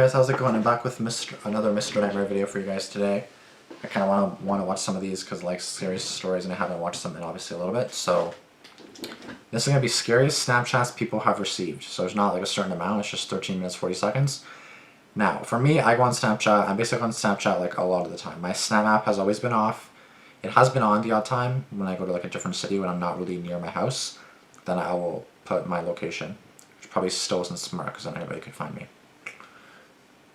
guys, how's it going? I'm back with another Mr. Nightmare video for you guys today. I kind of want to watch some of these because I like scary stories and I haven't watched them in obviously a little bit. So this is going to be scariest Snapchats people have received. So there's not like a certain amount, it's just 13 minutes 40 seconds. Now, for me, I go on Snapchat. I'm basically on Snapchat like a lot of the time. My Snap app has always been off. It has been on the odd time when I go to like a different city when I'm not really near my house. Then I will put my location, which probably still isn't smart because then anybody could find me.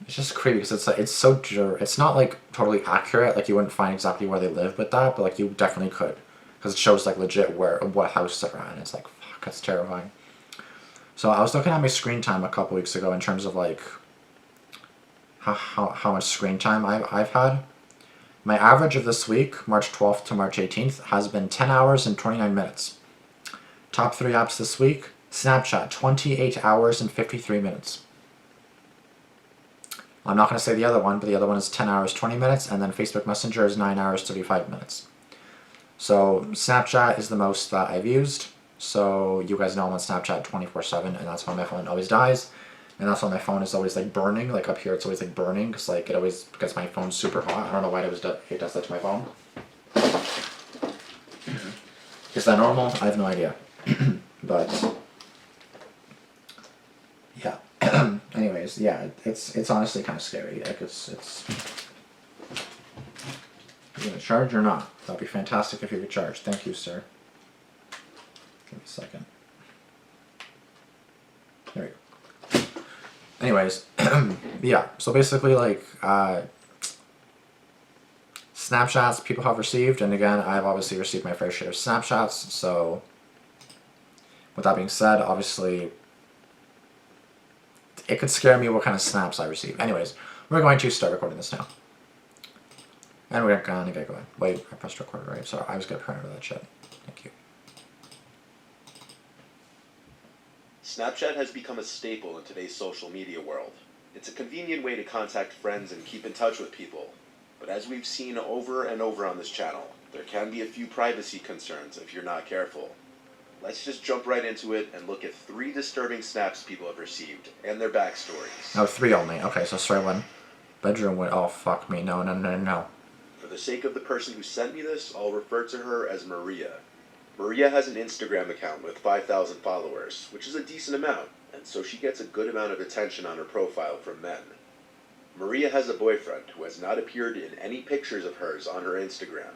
It's just creepy because it's like, it's not like totally accurate, like you wouldn't find exactly where they live with that, but like you definitely could, because it shows like legit what house they're at, and it's like, fuck, that's terrifying. So I was looking at my screen time a couple weeks ago in terms of like how much screen time I've had. My average of this week, March 12th to March 18th, has been 10 hours and 29 minutes. Top 3 apps this week: Snapchat, 28 hours and 53 minutes. I'm not going to say the other one, but the other one is 10 hours, 20 minutes, and then Facebook Messenger is 9 hours, 35 minutes. So Snapchat is the most that I've used. So you guys know I'm on Snapchat 24/7, and that's why my phone always dies. And that's why my phone is always like burning, like up here it's always like burning, because like it always gets my phone super hot. I don't know why it does that to my phone. Is that normal? I have no idea. But yeah. Anyways, yeah, it's honestly kind of scary. Like it's. You gonna charge or not? That'd be fantastic if you could charge. Thank you, sir. Give me a second. There we go. Anyways, yeah. So basically, like Snapchats people have received, and again, I've obviously received my fair share of Snapchats. So, with that being said, obviously, it could scare me what kind of snaps I receive. Anyways, we're going to start recording this now. And we're gonna get going. Wait, I pressed record, right? Sorry, I was getting paranoid of that shit. Thank you. Snapchat has become a staple in today's social media world. It's a convenient way to contact friends and keep in touch with people. But as we've seen over and over on this channel, there can be a few privacy concerns if you're not careful. Let's just jump right into it and look at 3 disturbing snaps people have received and their backstories. Oh, 3 only. Okay, so sorry, one. Bedroom went. Oh, fuck me. No, no, no, no. For the sake of the person who sent me this, I'll refer to her as Maria. Maria has an Instagram account with 5,000 followers, which is a decent amount, and so she gets a good amount of attention on her profile from men. Maria has a boyfriend who has not appeared in any pictures of hers on her Instagram.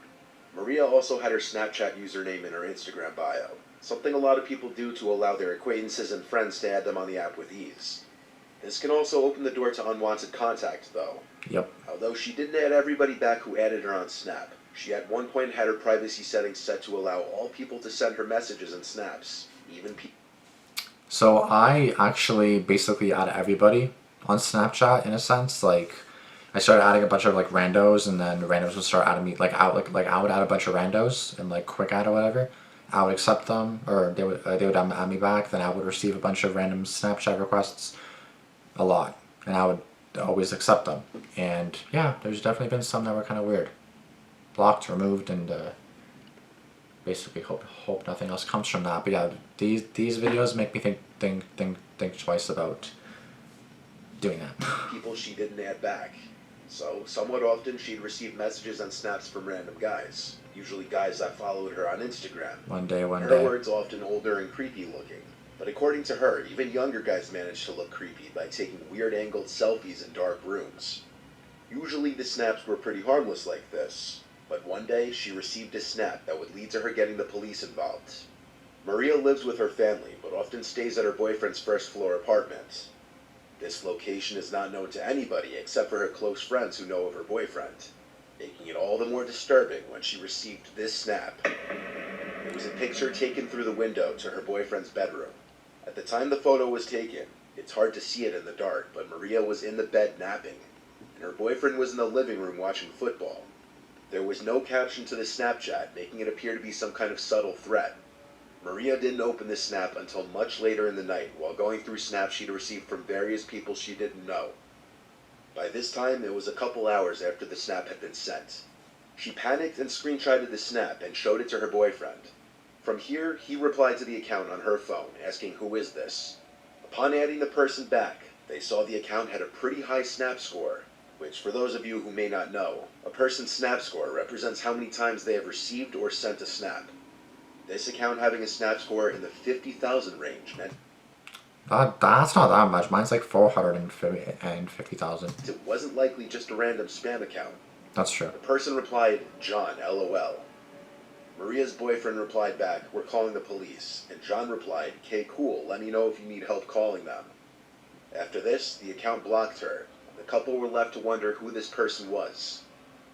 Maria also had her Snapchat username in her Instagram bio, something a lot of people do to allow their acquaintances and friends to add them on the app with ease. This can also open the door to unwanted contact, though. Yep. Although she didn't add everybody back who added her on Snap, she at one point had her privacy settings set to allow all people to send her messages and snaps, even people. So I actually basically add everybody on Snapchat in a sense. Like, I started adding a bunch of like randos, and then randos would start adding me. Like I would add a bunch of randos and like quick add or whatever. I would accept them, or they would add me back. Then I would receive a bunch of random Snapchat requests, a lot, and I would always accept them. And yeah, there's definitely been some that were kind of weird, blocked, removed, and basically hope nothing else comes from that. But yeah, these videos make me think twice about doing that. People she didn't add back. So, somewhat often she'd receive messages and snaps from random guys, usually guys that followed her on Instagram. One day. In other words, often older and creepy looking. But according to her, even younger guys manage to look creepy by taking weird angled selfies in dark rooms. Usually the snaps were pretty harmless like this, but one day she received a snap that would lead to her getting the police involved. Maria lives with her family, but often stays at her boyfriend's first floor apartment. This location is not known to anybody except for her close friends who know of her boyfriend, making it all the more disturbing when she received this snap. It was a picture taken through the window to her boyfriend's bedroom. At the time the photo was taken, it's hard to see it in the dark, but Maria was in the bed napping, and her boyfriend was in the living room watching football. There was no caption to the Snapchat, making it appear to be some kind of subtle threat. Maria didn't open this snap until much later in the night, while going through snaps she'd received from various people she didn't know. By this time, it was a couple hours after the snap had been sent. She panicked and screenshotted the snap and showed it to her boyfriend. From here, he replied to the account on her phone, asking who is this. Upon adding the person back, They saw the account had a pretty high snap score, which for those of you who may not know, a person's snap score represents how many times they have received or sent a snap. This account having a snap score in the 50,000 range meant That's not that much. Mine's like 450,000. it wasn't likely just a random spam account. That's true. The person replied, John, LOL. Maria's boyfriend replied back, we're calling the police, and John replied, "K, cool, let me know if you need help calling them." After this, the account blocked her. The couple were left to wonder who this person was.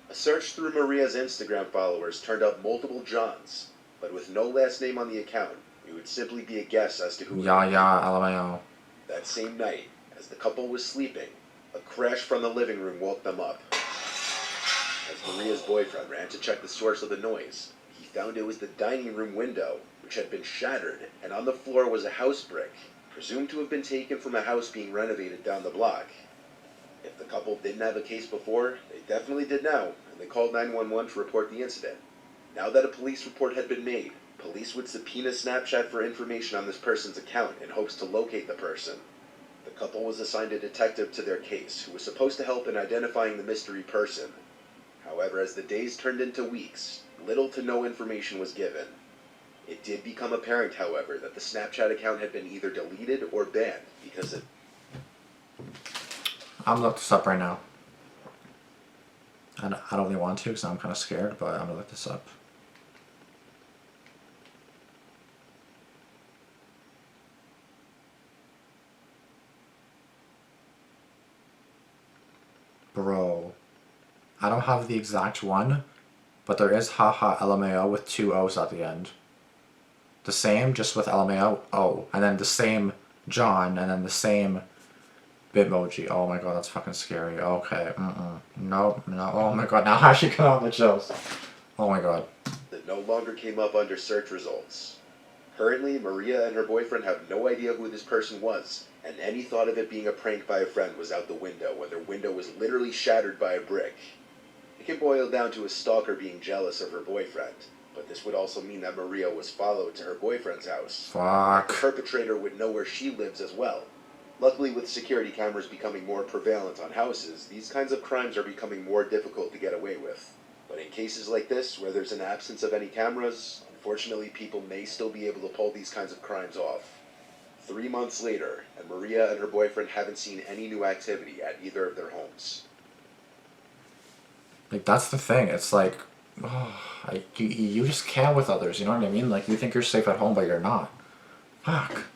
A search through Maria's Instagram followers turned up multiple Johns, but with no last name on the account, it would simply be a guess as to who it Yeah, was. LMAO. That same night, as the couple was sleeping, a crash from the living room woke them up. As Maria's boyfriend ran to check the source of the noise, he found it was the dining room window, which had been shattered, and on the floor was a house brick, presumed to have been taken from a house being renovated down the block. If the couple didn't have a case before, they definitely did now, and they called 911 to report the incident. Now that a police report had been made, police would subpoena Snapchat for information on this person's account in hopes to locate the person. The couple was assigned a detective to their case who was supposed to help in identifying the mystery person. However, as the days turned into weeks, little to no information was given. It did become apparent, however, that the Snapchat account had been either deleted or banned because it... I'm gonna look this up right now. I don't really want to because I'm kind of scared, but I'm gonna look this up. Bro, I don't have the exact one, but there is haha LMAO with 2 O's at the end. The same, just with LMAO, O, and then the same John, and then the same Bitmoji. Oh my god, that's fucking scary. Okay, no, oh my god, now I actually cut out the chills. Oh my god. that no longer came up under search results. Currently, Maria and her boyfriend have no idea who this person was, and any thought of it being a prank by a friend was out the window when their window was literally shattered by a brick. It can boil down to a stalker being jealous of her boyfriend, but this would also mean that Maria was followed to her boyfriend's house. Fuck. The perpetrator would know where she lives as well. Luckily, with security cameras becoming more prevalent on houses, these kinds of crimes are becoming more difficult to get away with. But in cases like this, where there's an absence of any cameras, unfortunately people may still be able to pull these kinds of crimes off. 3 months later, and Maria and her boyfriend haven't seen any new activity at either of their homes. Like, that's the thing. It's like, you just can't with others, you know what I mean? Like, you think you're safe at home, but you're not. Fuck.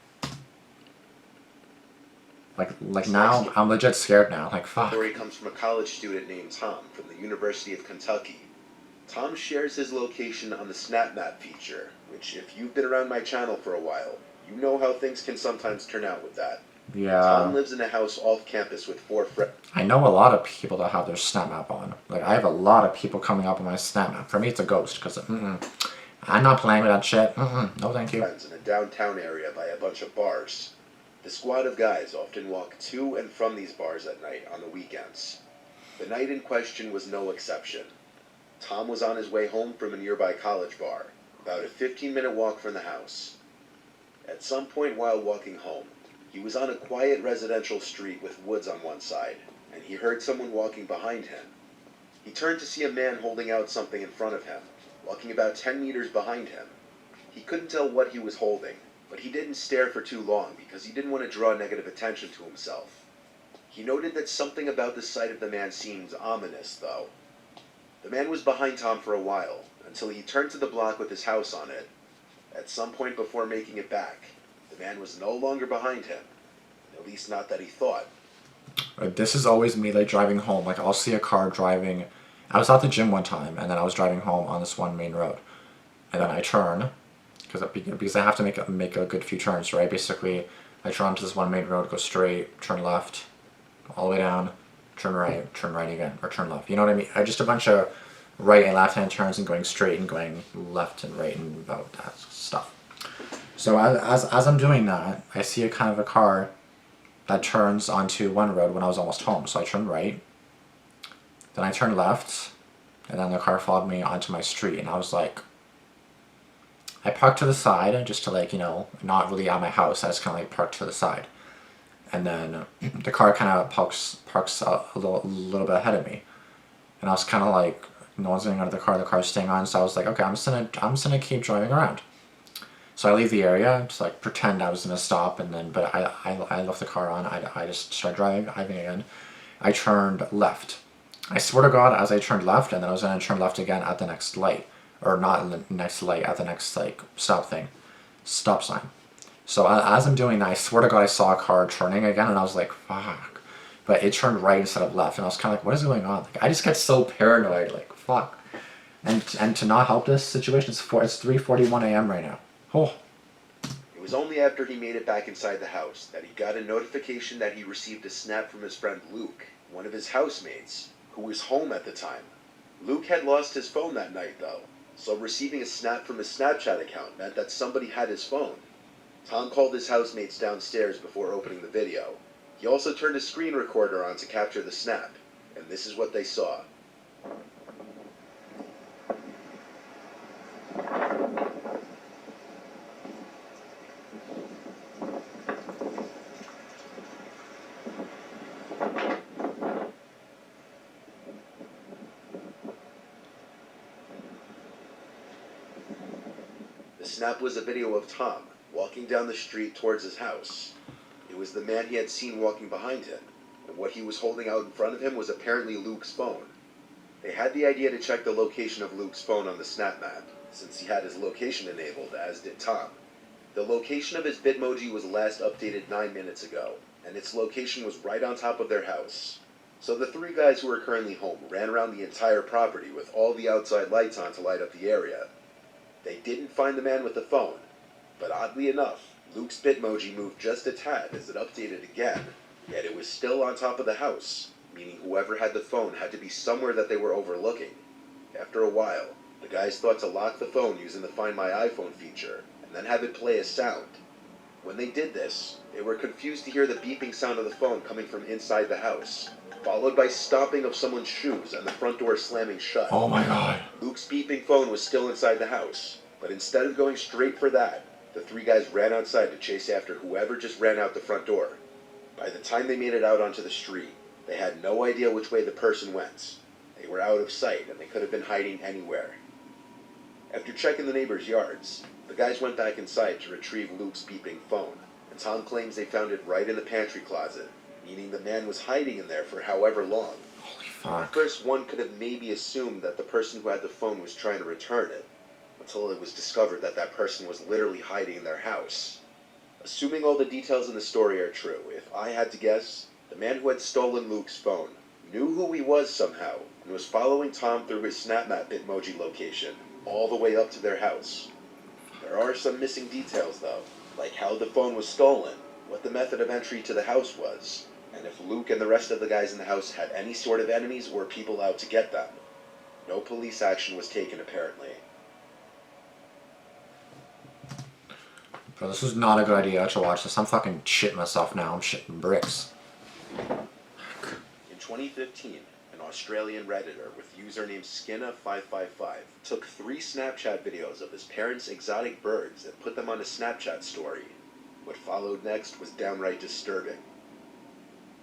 Like now, I'm legit scared now. Like, fuck. The story comes from a college student named Tom from the University of Kentucky. Tom shares his location on the Snap Map feature, which if you've been around my channel for a while, you know how things can sometimes turn out with that. Yeah. Tom lives in a house off campus with 4 friends. I know a lot of people that have their Snap Map on. Like, I have a lot of people coming up on my Snap Map. For me, it's a ghost, because, I'm not playing with that shit. No thank you. In a downtown area by a bunch of bars. The squad of guys often walk to and from these bars at night on the weekends. The night in question was no exception. Tom was on his way home from a nearby college bar, about a 15-minute walk from the house. At some point while walking home, he was on a quiet residential street with woods on one side, and he heard someone walking behind him. He turned to see a man holding out something in front of him, walking about 10 meters behind him. He couldn't tell what he was holding, but he didn't stare for too long because he didn't want to draw negative attention to himself. He noted that something about the sight of the man seemed ominous, though. The man was behind Tom for a while, until he turned to the block with his house on it. At some point before making it back, the man was no longer behind him. At least not that he thought. This is always me, like, driving home. Like, I'll see a car driving. I was at the gym one time, and then I was driving home on this one main road. And then I turn, because I have to make a good few turns, right? Basically, I turn onto this one main road, go straight, turn left, all the way down, turn right again, or turn left. You know what I mean? Just a bunch of right and left-hand turns and going straight and going left and right and about that stuff. So as I'm doing that, I see a kind of a car that turns onto one road when I was almost home. So I turn right, then I turn left, and then the car followed me onto my street, and I was like, I parked to the side just to, like, you know, not really at my house. I just kind of like parked to the side. and then the car kind of parks a little bit ahead of me, and I was kind of like, no one's getting out of the car's staying on, so I was like, okay, I'm just gonna keep driving around. So I leave the area, just like pretend I was gonna stop, and then but I left the car on. I just started driving again. I turned left. I swear to God, as I turned left, and then I was gonna turn left again at the next light, or not in the next light, at the next like stop sign. So as I'm doing that, I swear to God, I saw a car turning again, and I was like, fuck. But it turned right instead of left, and I was kind of like, what is going on? Like, I just get so paranoid, like, fuck. And to not help this situation, it's 3:41 a.m. right now. Oh. It was only after he made it back inside the house that he got a notification that he received a snap from his friend Luke, one of his housemates, who was home at the time. Luke had lost his phone that night, though, so receiving a snap from his Snapchat account meant that somebody had his phone. Tom called his housemates downstairs before opening the video. He also turned his screen recorder on to capture the snap, and this is what they saw. The snap was a video of Tom walking down the street towards his house. It was the man he had seen walking behind him, and what he was holding out in front of him was apparently Luke's phone. They had the idea to check the location of Luke's phone on the snap map, since he had his location enabled, as did Tom. The location of his Bitmoji was last updated 9 minutes ago, and its location was right on top of their house. So the three guys who were currently home ran around the entire property with all the outside lights on to light up the area. They didn't find the man with the phone, but oddly enough, Luke's Bitmoji moved just a tad as it updated again, yet it was still on top of the house, meaning whoever had the phone had to be somewhere that they were overlooking. After a while, the guys thought to lock the phone using the Find My iPhone feature, and then have it play a sound. When they did this, they were confused to hear the beeping sound of the phone coming from inside the house, followed by stomping of someone's shoes and the front door slamming shut. Oh my God. Luke's beeping phone was still inside the house, but instead of going straight for that, the three guys ran outside to chase after whoever just ran out the front door. By the time they made it out onto the street, they had no idea which way the person went. They were out of sight, and they could have been hiding anywhere. After checking the neighbors' yards, the guys went back inside to retrieve Luke's beeping phone, and Tom claims they found it right in the pantry closet, meaning the man was hiding in there for however long. Holy fuck. At first, one could have maybe assumed that the person who had the phone was trying to return it, until it was discovered that that person was literally hiding in their house. Assuming all the details in the story are true, if I had to guess, the man who had stolen Luke's phone knew who he was somehow, and was following Tom through his SnapMap Bitmoji location, all the way up to their house. There are some missing details though, like how the phone was stolen, what the method of entry to the house was, and if Luke and the rest of the guys in the house had any sort of enemies or people out to get them. No police action was taken apparently. Bro, this was not a good idea to watch this. I'm fucking shitting myself now. I'm shitting bricks. In 2015, an Australian Redditor with username Skinna555 took 3 Snapchat videos of his parents' exotic birds and put them on a Snapchat story. What followed next was downright disturbing.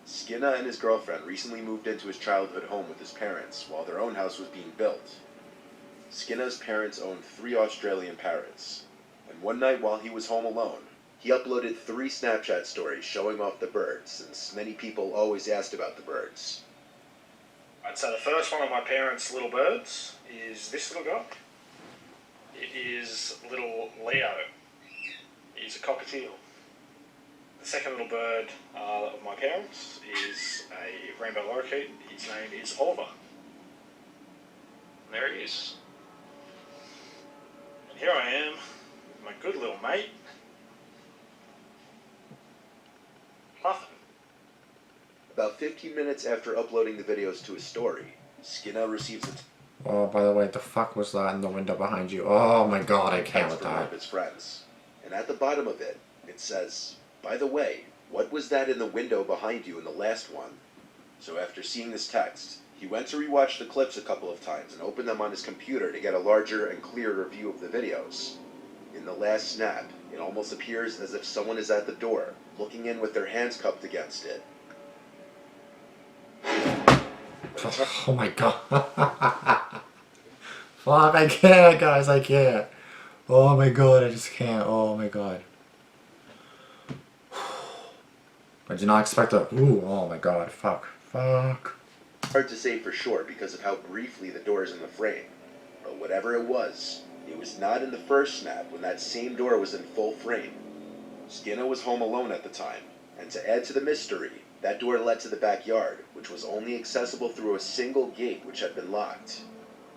Skinna and his girlfriend recently moved into his childhood home with his parents while their own house was being built. Skinna's parents owned 3 Australian parrots, and one night while he was home alone, he uploaded 3 Snapchat stories showing off the birds, since many people always asked about the birds. Right, so the first one of my parents' little birds is this little guy. It is little Leo. He's a cockatiel. The second little bird of my parents is a rainbow lorikeet. His name is Oliver. And there he is. And here I am, with my good little mate. Nothing. About 15 minutes after uploading the videos to his story, Skinna receives a Oh, by the way, the fuck was that in the window behind you? Oh my God, I can't text with from one that. of his friends. And at the bottom of it, it says, "By the way, what was that in the window behind you in the last one?" So after seeing this text, he went to rewatch the clips a couple of times and opened them on his computer to get a larger and clearer view of the videos. In the last snap, it almost appears as if someone is at the door, looking in with their hands cupped against it. Oh my god. Fuck, I can't, guys, I can't. Oh my god, I just can't. Oh my god. I did not expect that. Ooh, oh my god, fuck. Fuck. Hard to say for sure because of how briefly the door is in the frame. But whatever it was not in the first snap when that same door was in full frame. Skinner was home alone at the time, and to add to the mystery, that door led to the backyard, which was only accessible through a single gate which had been locked.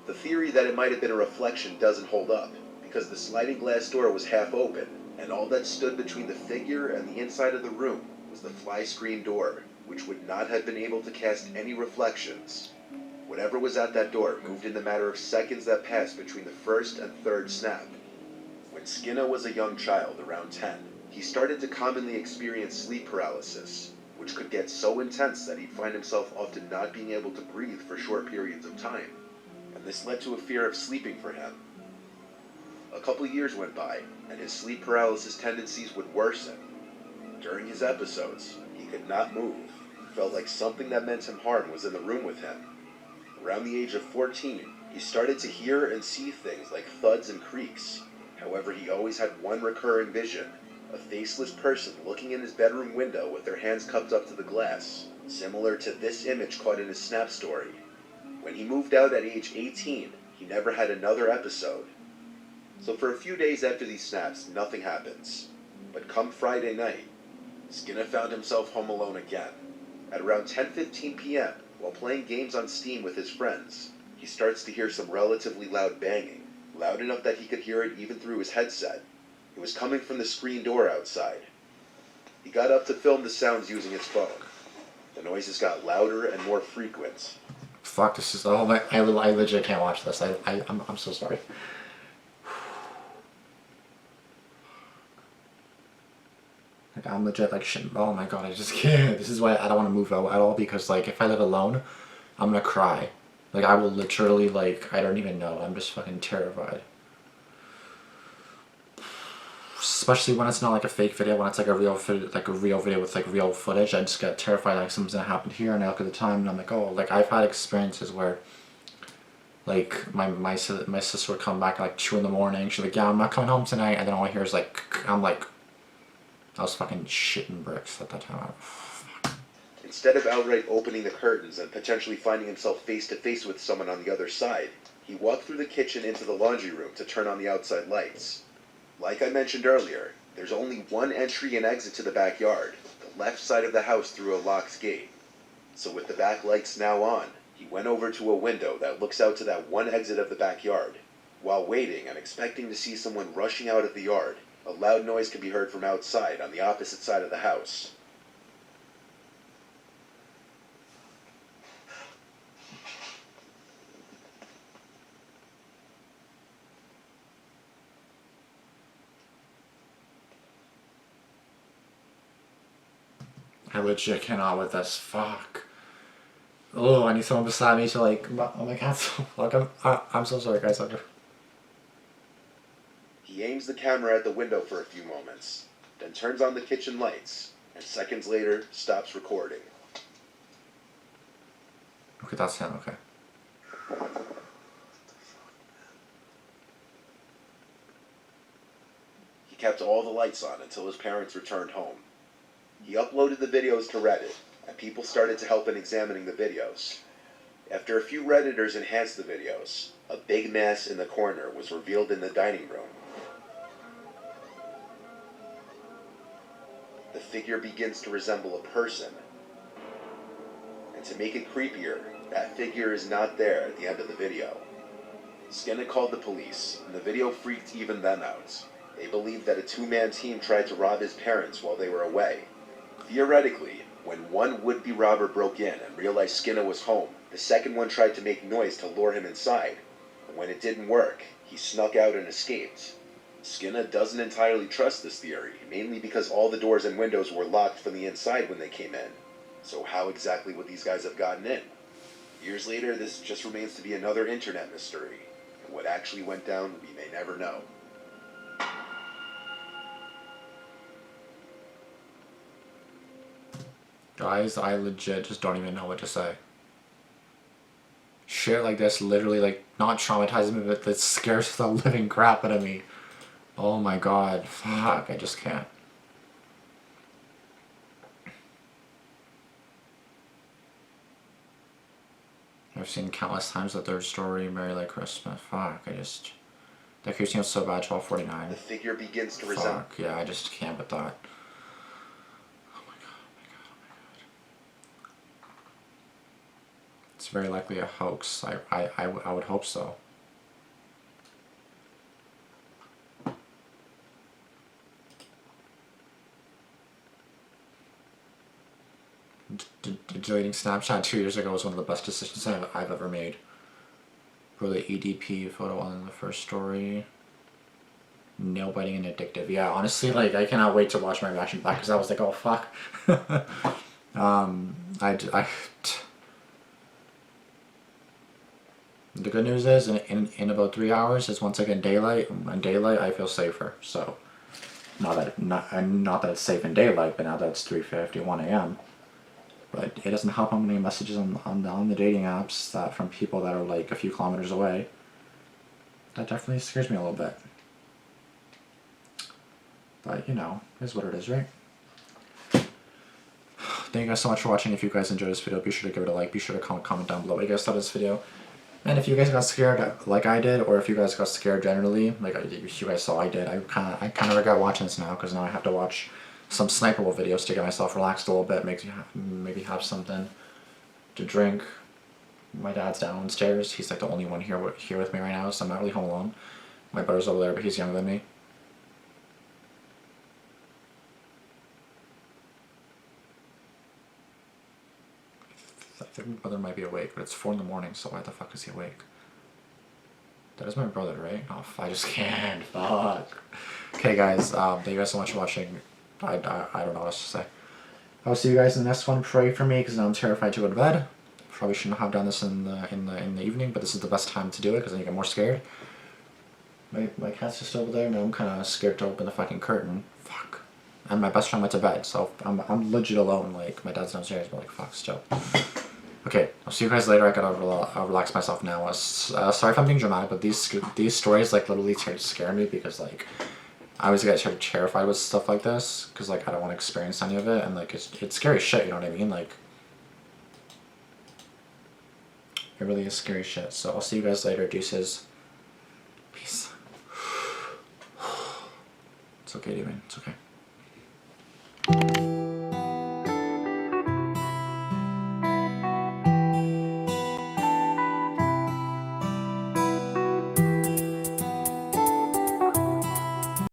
The theory that it might have been a reflection doesn't hold up, because the sliding glass door was half open, and all that stood between the figure and the inside of the room was the fly screen door, which would not have been able to cast any reflections. Whatever was at that door moved in the matter of seconds that passed between the first and third snap. When Skinner was a young child, around 10, he started to commonly experience sleep paralysis, which could get so intense that he'd find himself often not being able to breathe for short periods of time, and this led to a fear of sleeping for him. A couple years went by, and his sleep paralysis tendencies would worsen. During his episodes, he could not move, felt like something that meant him harm was in the room with him. Around the age of 14, he started to hear and see things like thuds and creaks. However, he always had one recurring vision, a faceless person looking in his bedroom window with their hands cupped up to the glass, similar to this image caught in his snap story. When he moved out at age 18, he never had another episode. So for a few days after these snaps, nothing happens. But come Friday night, Skinner found himself home alone again. At around 10:15 p.m., while playing games on Steam with his friends, he starts to hear some relatively loud banging, loud enough that he could hear it even through his headset. It was coming from the screen door outside. He got up to film the sounds using his phone. The noises got louder and more frequent. Fuck, this is, oh my, I legit can't watch this. I'm so sorry. Like, I'm legit like shit. Oh my god, I just can't. This is why I don't want to move out at all, because like if I live alone, I'm gonna cry. Like I will literally, like, I don't even know. I'm just fucking terrified. Especially when it's not like a fake video, when it's like a real video with like real footage. I just get terrified like something's gonna happen here, and I look at the time and I'm like, oh, like I've had experiences where like my sister would come back at like 2 in the morning. She's like, yeah, I'm not coming home tonight, and then all I hear is like, I'm like, I was fucking shitting bricks at that time. Instead of outright opening the curtains and potentially finding himself face to face with someone on the other side, he walked through the kitchen into the laundry room to turn on the outside lights. Like I mentioned earlier, there's only one entry and exit to the backyard, the left side of the house through a locked gate. So with the back lights now on, he went over to a window that looks out to that one exit of the backyard. While waiting and expecting to see someone rushing out of the yard, a loud noise could be heard from outside on the opposite side of the house. I legit cannot with this. Fuck. Oh, I need someone beside me to like. Oh my god, so fuck. I'm so sorry, guys. He aims the camera at the window for a few moments, then turns on the kitchen lights, and seconds later stops recording. Okay, that's him. Okay. He kept all the lights on until his parents returned home. He uploaded the videos to Reddit, and people started to help in examining the videos. After a few Redditors enhanced the videos, a big mass in the corner was revealed in the dining room. The figure begins to resemble a person. And to make it creepier, that figure is not there at the end of the video. Skinner called the police, and the video freaked even them out. They believed that a two-man team tried to rob his parents while they were away. Theoretically, when one would-be robber broke in and realized Skinner was home, the second one tried to make noise to lure him inside. And when it didn't work, he snuck out and escaped. Skinner doesn't entirely trust this theory, mainly because all the doors and windows were locked from the inside when they came in. So how exactly would these guys have gotten in? Years later, this just remains to be another internet mystery. And what actually went down, we may never know. Guys, I legit just don't even know what to say. Shit like this literally, like, not traumatizes me, but it scares the living crap out of me. Oh my god. Fuck, I just can't. I've seen countless times the third story, Merry Like Christmas. Fuck, I just... That creeps me out so bad, 1249. The figure begins to resemble. Fuck, yeah, I just can't with that. It's very likely a hoax. I would hope so. Deleting Snapchat 2 years ago was one of the best decisions I've ever made. Really EDP photo on the first story. Nail biting and addictive. Yeah, honestly, like, I cannot wait to watch my reaction back because I was like, oh fuck. The good news is, in about 3 hours, is once I get daylight. In daylight, I feel safer. So, not that it's safe in daylight, but now that it's 3:51 a.m. But it doesn't help how many messages on the dating apps that from people that are like a few kilometers away. That definitely scares me a little bit. But you know, is what it is, right? Thank you guys so much for watching. If you guys enjoyed this video, be sure to give it a like. Be sure to comment down below what you guys thought of this video. And if you guys got scared like I did, or if you guys got scared generally, like you guys saw I did, I kind of regret watching this now because now I have to watch some sniperable videos to get myself relaxed a little bit, maybe have something to drink. My dad's downstairs. He's like the only one here with me right now, so I'm not really home alone. My brother's over there, but he's younger than me. I think my brother might be awake, but it's 4 in the morning, so why the fuck is he awake? That is my brother, right? Oh, I just can't. Fuck. Okay, guys. Thank you guys so much for watching. I don't know what else to say. I'll see you guys in the next one. Pray for me, because now I'm terrified to go to bed. Probably shouldn't have done this in the evening, but this is the best time to do it, because then you get more scared. My cat's just over there, and I'm kind of scared to open the fucking curtain. Fuck. And my best friend went to bed, so I'm legit alone. Like, my dad's downstairs, but like, fuck, still. Okay, I'll see you guys later. I gotta relax myself now. Sorry if I'm being dramatic, but these stories like literally scare me because like I always get sort of terrified with stuff like this because like I don't want to experience any of it, and like it's scary shit. You know what I mean? Like it really is scary shit. So I'll see you guys later. Deuces. Peace. It's okay, Damian. It's okay.